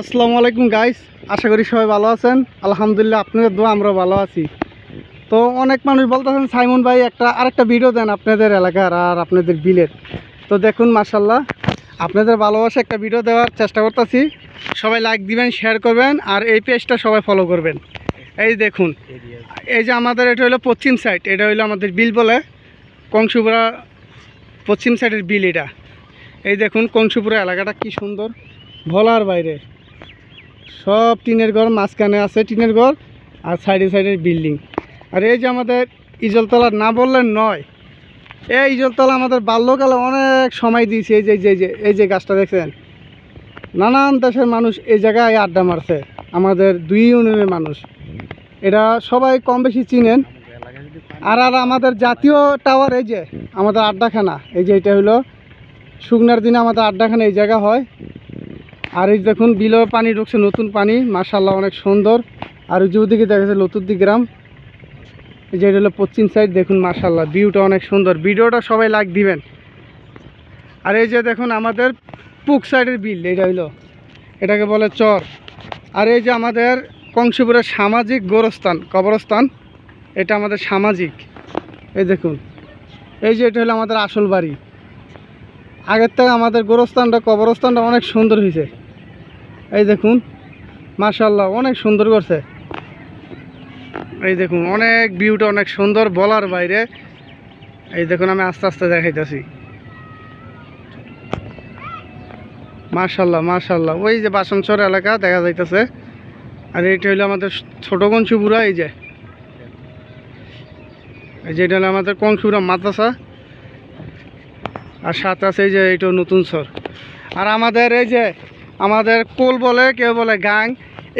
আসসালামু আলাইকুম গাইস, আশা করি সবাই ভালো আছেন। আলহামদুলিল্লাহ, আপনাদের দোয়া আমরা ভালো আছি। তো অনেক মানুষ বলতেছেন সাইমন ভাই আরেকটা ভিডিও দেন আপনাদের এলাকার আর আপনাদের বিলের। তো দেখুন মাশাল্লাহ, আপনাদের ভালোবাসা একটা ভিডিও দেওয়ার চেষ্টা করতেছি। সবাই লাইক দিবেন, শেয়ার করবেন, আর এই পেজটা সবাই ফলো করবেন। এই দেখুন, এই যে আমাদের এটা হলো পশ্চিম সাইড, এটা হলো আমাদের বিল বলে কংসুপুরা পশ্চিম সাইডের বিল এটা। এই দেখুন কংসুপুরা এলাকাটা কি সুন্দর, বলার বাইরে। সব টিনের ঘর, মাঝখানে আছে টিনের ঘর, আর সাইডে সাইডের বিল্ডিং। আর এই যে আমাদের ইজলতলা, না বললেন নয়, এই ইজলতলা আমাদের বাল্যকালে অনেক সময় দিয়েছে। এই যে গাছটা দেখছেন, নানান দেশের মানুষ এই জায়গায় আড্ডা মারছে, আমাদের দুই ইউনিয়নের মানুষ। এটা সবাই কম বেশি চিনেন। আর আমাদের জাতীয় টাওয়ার, এই যে আমাদের আড্ডাখানা, এই যে এটা হলো শুকনার দিনে আমাদের আড্ডাখানা এই জায়গা হয়। আর এই দেখুন বিলেও পানি ঢুকছে, নতুন পানি, মাশাআল্লাহ অনেক সুন্দর। আর ওই যে ওদিকে দেখা যাচ্ছে লতুদ্দি গ্রাম, এই যে এটা হলো পশ্চিম সাইড। দেখুন মাশাআল্লাহ ভিউটা অনেক সুন্দর, ভিডিওটা সবাই লাইক দিবেন। আর এই যে দেখুন আমাদের পুক সাইডের বিল, এটা হইলো, এটাকে বলে চর। আর এই যে আমাদের কংসপুরের সামাজিক গোরস্থান, কবরস্থান, এটা আমাদের সামাজিক। এই দেখুন, এই যে এটা হলো আমাদের আসল বাড়ি। আগের থেকে আমাদের গোরস্থানটা, কবরস্থানটা অনেক সুন্দর হয়েছে। এই দেখুন মাশাআল্লাহ অনেক সুন্দর করছে। এই দেখুন অনেক ভিউটা অনেক সুন্দর, বলার বাইরে। এই দেখুন আমি আস্তে আস্তে দেখাইতেছি, মাশাআল্লাহ মাশাআল্লাহ। ওই যে বাসনচর এলাকা দেখা যাইতেছে। আর এইটা হলো আমাদের ছোট কংসুপুরা। এই যে এটা হলো আমাদের কংসুপুরা মাদ্রাসা, আর সাথে আছে এই যে এইটা নতুন সর। আর আমাদের এই যে আমাদের কোল বলে, কেউ বলে গাং।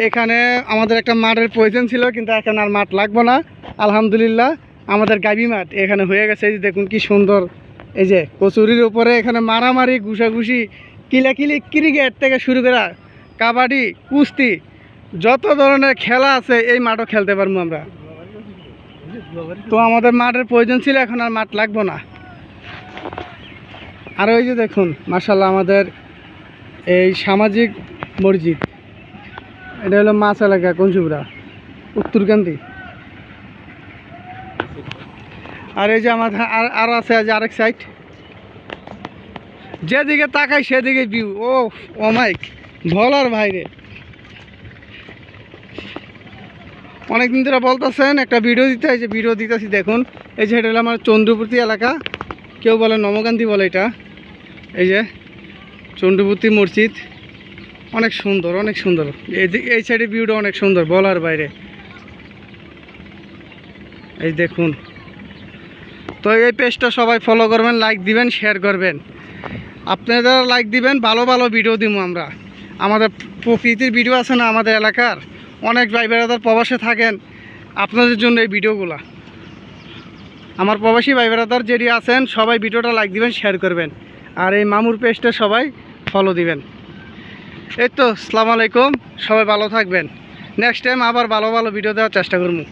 এখানে আমাদের একটা মাঠের প্রয়োজন ছিল, কিন্তু এখানে আর মাঠ লাগবো না, আলহামদুলিল্লাহ। আমাদের গাবি মাঠ এখানে হয়ে গেছে। এই যে দেখুন কি সুন্দর, এই যে কচুরির উপরে এখানে মারামারি, ঘুষাঘুষি, কিলাকিলি, ক্রিকেট থেকে শুরু করে কাবাডি, কুস্তি, যত ধরনের খেলা আছে এই মাঠও খেলতে পারবো আমরা। তো আমাদের মাঠের প্রয়োজন ছিল, এখন আর মাঠ লাগবো না। আর ওই যে দেখুন মাশাআল্লাহ আমাদের এই সামাজিক মসজিদ, এটা হলো মাছ এলাকা কংসুপুরা উত্তরকান্দি। আর এই যে আমাদের আর আছে যে আরেক সাইড, যেদিকে তাকাই সেদিকে ভিউ। ও মাইক, বলার বাইরে। অনেকদিন ধরে বলতেছেন একটা ভিডিও দিতে, এই যে ভিডিও দিতেছি দেখুন। এই যে এটা হলো আমার চন্দ্রপতি এলাকা, কেউ বলে নমকান্দি বলে এটা। এই যে চন্দ্রপতি মসজিদ অনেক সুন্দর, অনেক সুন্দর। এই সাইডের ভিউটা অনেক সুন্দর, বলার বাইরে। এই দেখুন, তো এই পেজটা সবাই ফলো করবেন, লাইক দিবেন, শেয়ার করবেন। আপনারা লাইক দিবেন, ভালো ভালো ভিডিও দিব আমরা। আমাদের প্রকৃতির ভিডিও আছে না আমাদের এলাকার, অনেক ভাই বেড়াদার প্রবাসে থাকেন, আপনাদের জন্য এই ভিডিওগুলা। আমার প্রবাসী ভাই বেড়াদার যেটি আছেন সবাই ভিডিওটা লাইক দিবেন, শেয়ার করবেন। আর এই মামুর পেজটা সবাই ফলো দিবেন। এই তো, আসসালামু আলাইকুম, সবাই ভালো থাকবেন। নেক্সট টাইম আবার ভালো ভালো ভিডিও দেওয়ার চেষ্টা করবো।